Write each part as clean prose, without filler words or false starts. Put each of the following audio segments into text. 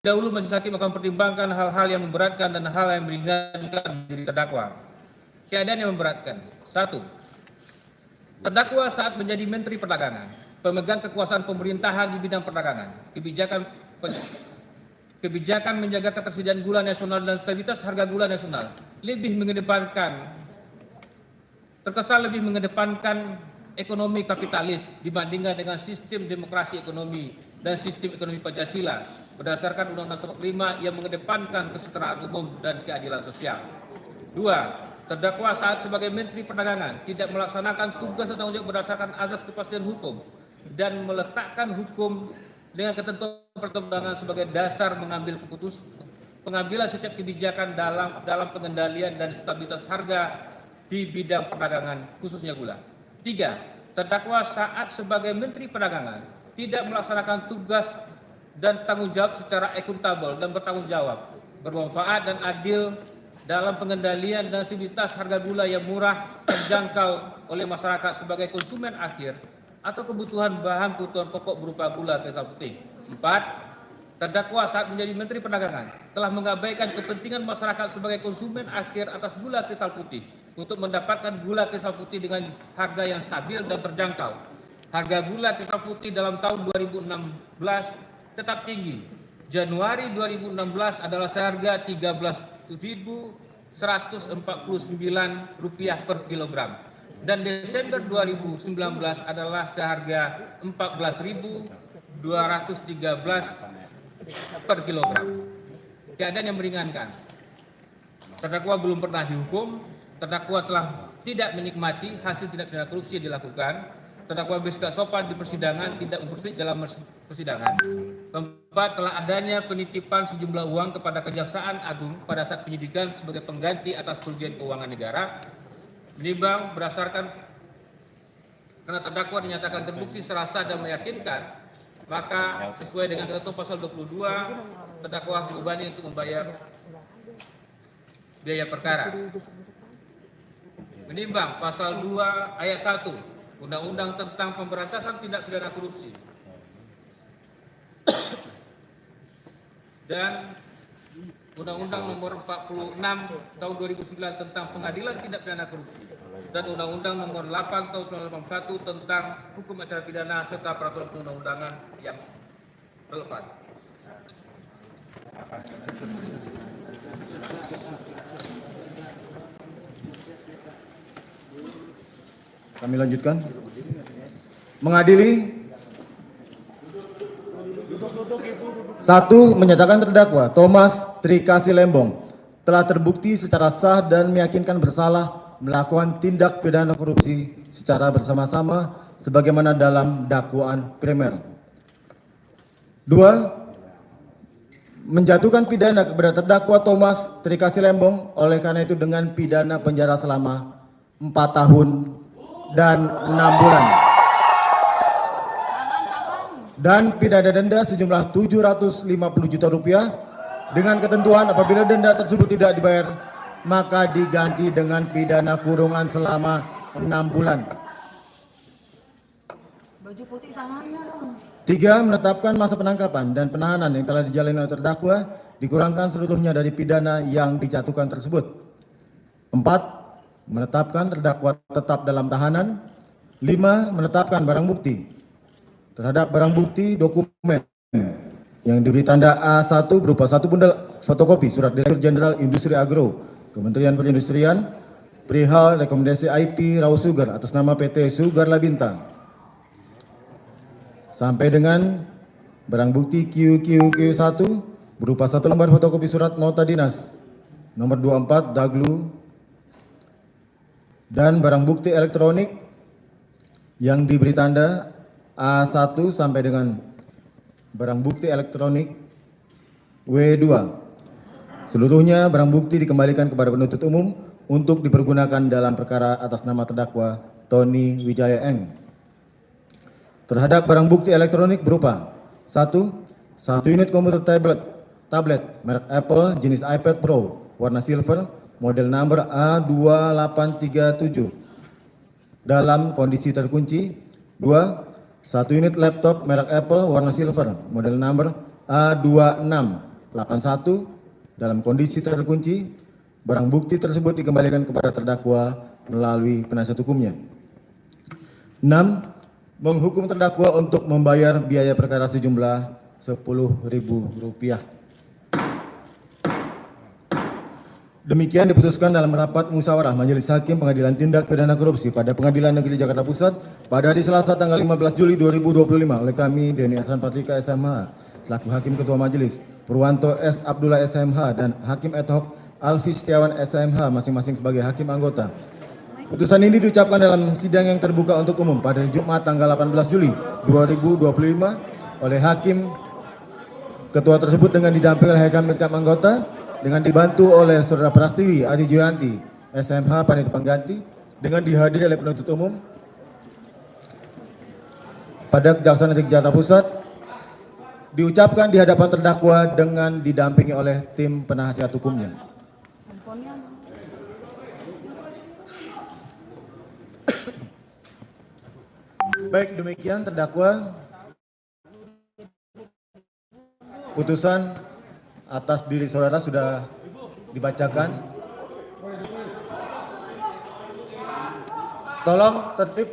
Dahulu majelis hakim akan mempertimbangkan hal-hal yang memberatkan dan hal yang meringankan diri terdakwa. Keadaan yang memberatkan. 1. Terdakwa saat menjadi Menteri Perdagangan, pemegang kekuasaan pemerintahan di bidang perdagangan, kebijakan menjaga ketersediaan gula nasional dan stabilitas harga gula nasional, terkesan lebih mengedepankan ekonomi kapitalis dibandingkan dengan sistem demokrasi ekonomi dan sistem ekonomi Pancasila berdasarkan Undang-Undang 45 yang mengedepankan kesetaraan umum dan keadilan sosial. 2. Terdakwa saat sebagai Menteri Perdagangan tidak melaksanakan tugas dan tanggung jawab berdasarkan azas kepastian hukum dan meletakkan hukum dengan ketentuan perundangan sebagai dasar pengambilan setiap kebijakan dalam pengendalian dan stabilitas harga di bidang perdagangan khususnya gula. 3. Terdakwa saat sebagai Menteri Perdagangan tidak melaksanakan tugas dan tanggung jawab secara akuntabel dan bertanggung jawab, bermanfaat dan adil dalam pengendalian dan stabilitas harga gula yang murah terjangkau oleh masyarakat sebagai konsumen akhir atau kebutuhan bahan kebutuhan pokok berupa gula kristal putih. 4. Terdakwa saat menjadi Menteri Perdagangan telah mengabaikan kepentingan masyarakat sebagai konsumen akhir atas gula kristal putih untuk mendapatkan gula kristal putih dengan harga yang stabil dan terjangkau. Harga gula kristal putih dalam tahun 2016 tetap tinggi. Januari 2016 adalah seharga Rp13.149 per kilogram dan Desember 2019 adalah seharga Rp14.213 per kilogram. Keadaan yang meringankan. Terdakwa belum pernah dihukum, terdakwa telah tidak menikmati hasil tindak pidana korupsi yang dilakukan, terdakwa bersikap sopan di persidangan, tidak mempersulit dalam persidangan. 4. Telah adanya penitipan sejumlah uang kepada Kejaksaan Agung pada saat penyidikan sebagai pengganti atas kerugian keuangan negara. Menimbang berdasarkan karena terdakwa dinyatakan terbukti secara sah dan meyakinkan, maka sesuai dengan ketentuan pasal 22, terdakwa terbebani untuk membayar biaya perkara. Menimbang pasal 2 ayat 1 Undang-Undang tentang Pemberantasan Tindak Pidana Korupsi dan Undang-Undang Nomor 46 Tahun 2009 tentang Pengadilan Tindak Pidana Korupsi dan Undang-Undang Nomor 8 Tahun 1981 tentang Hukum Acara Pidana serta peraturan perundang-undangan yang relevan. Kami lanjutkan. Mengadili. 1. Menyatakan terdakwa Thomas Trikasih Lembong telah terbukti secara sah dan meyakinkan bersalah melakukan tindak pidana korupsi secara bersama-sama sebagaimana dalam dakwaan primer. 2. Menjatuhkan pidana kepada terdakwa Thomas Trikasih Lembong oleh karena itu dengan pidana penjara selama 4 tahun dan 6 bulan dan pidana denda sejumlah Rp750 juta dengan ketentuan apabila denda tersebut tidak dibayar maka diganti dengan pidana kurungan selama 6 bulan. 3. Menetapkan masa penangkapan dan penahanan yang telah dijalani oleh terdakwa dikurangkan seluruhnya dari pidana yang dijatuhkan tersebut. 4. Menetapkan terdakwa tetap dalam tahanan. 5. Menetapkan barang bukti. Terhadap barang bukti dokumen yang diberi tanda A1 berupa 1 bundel fotokopi surat Direktur Jenderal Industri Agro Kementerian Perindustrian perihal rekomendasi IP Raw Sugar atas nama PT Sugar Labintang sampai dengan barang bukti QQ1 berupa 1 lembar fotokopi surat nota dinas nomor 24 Daglu dan barang bukti elektronik yang diberi tanda A1 sampai dengan barang bukti elektronik W2. Seluruhnya barang bukti dikembalikan kepada penuntut umum untuk dipergunakan dalam perkara atas nama terdakwa Tony Wijaya Eng. Terhadap barang bukti elektronik berupa 1 unit komputer tablet merek Apple jenis iPad Pro warna silver model number A2837 dalam kondisi terkunci. 2. 1 unit laptop merek Apple warna silver model number A26 81 dalam kondisi terkunci, barang bukti tersebut dikembalikan kepada terdakwa melalui penasihat hukumnya. 6. Menghukum terdakwa untuk membayar biaya perkara sejumlah Rp10.000. Demikian diputuskan dalam rapat musyawarah Majelis Hakim Pengadilan Tindak Pidana Korupsi pada Pengadilan Negeri Jakarta Pusat pada hari Selasa tanggal 15 Juli 2025 oleh kami Denny Ahsan Patrika SMH selaku Hakim Ketua Majelis, Purwanto S. Abdullah SMH dan Hakim ad hoc Alfi Setiawan SMH masing-masing sebagai hakim anggota. Putusan ini diucapkan dalam sidang yang terbuka untuk umum pada Jumat tanggal 18 Juli 2025 oleh Hakim Ketua tersebut dengan didampingi oleh Hakim anggota dengan dibantu oleh Saudara Prastiwi Adi Juranti SMH Panitia Pengganti dengan dihadiri oleh penuntut umum pada Kejaksaan Negeri Jakarta Pusat diucapkan di hadapan terdakwa dengan didampingi oleh tim penasihat hukumnya. Baik, demikian terdakwa putusan atas diri saudara sudah dibacakan. Tolong tertib.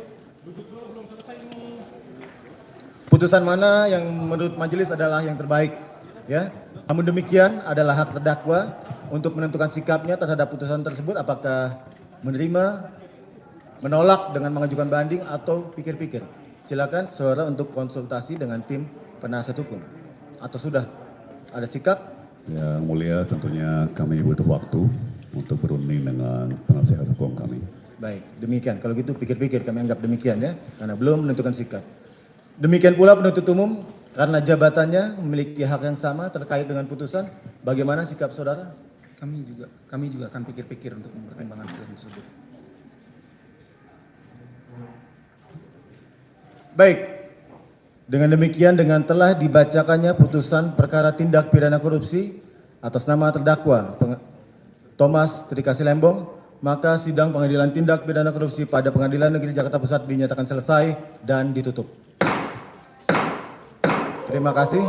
Putusan mana yang menurut majelis adalah yang terbaik, ya. Namun demikian adalah hak terdakwa untuk menentukan sikapnya terhadap putusan tersebut, apakah menerima, menolak dengan mengajukan banding atau pikir-pikir. Silakan saudara untuk konsultasi dengan tim penasihat hukum. Atau sudah ada sikap? Yang mulia, tentunya kami butuh waktu untuk berunding dengan penasihat hukum kami. Baik, demikian. Kalau gitu pikir-pikir, kami anggap demikian ya, karena belum menentukan sikap. Demikian pula penuntut umum, karena jabatannya memiliki hak yang sama terkait dengan putusan, bagaimana sikap saudara? Kami juga akan pikir-pikir untuk mempertimbangkan putusan tersebut. Baik, dengan demikian dengan telah dibacakannya putusan perkara tindak pidana korupsi atas nama terdakwa Thomas Trikasih Lembong, maka sidang pengadilan tindak pidana korupsi pada Pengadilan Negeri Jakarta Pusat dinyatakan selesai dan ditutup. Terima kasih.